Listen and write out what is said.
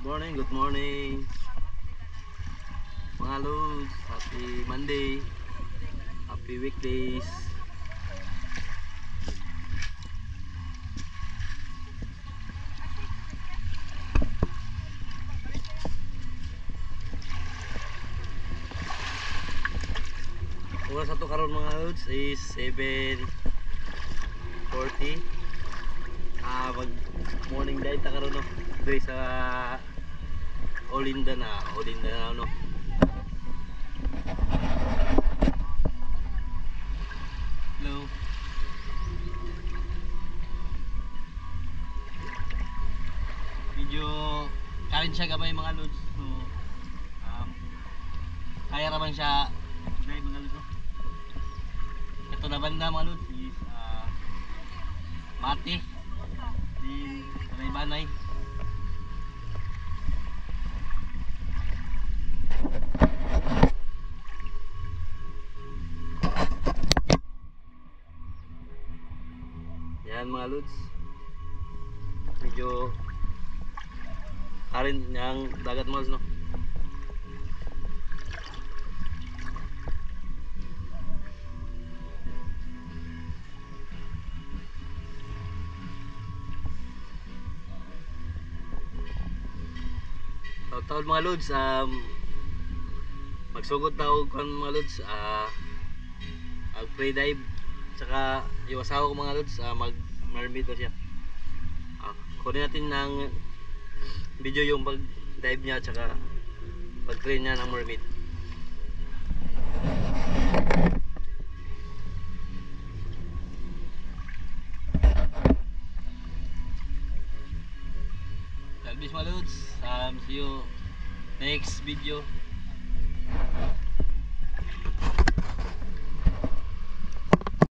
Good morning mga lods. Happy Monday, happy weekdays. Oras ato karon mga lods is 7:40. Mag morning dive ta karon no. Diri sa Olinda na no. Hello. Medyo karin siya gamay mga lods. So kaya naman siya dive mga lods no. Ito na banda mga lods is Mati din Banay. Yan mga lods, medyo karin yang dagat mga lods no. Taon mga lods, magsugod tao kan mga lods, mag free dive, tsaka yung asawa ko mga lods, mag mermaid ko siya. Kunin natin ng video yung pag dive niya tsaka pag train niya ng mermaid. God bless mga lods, see you next video.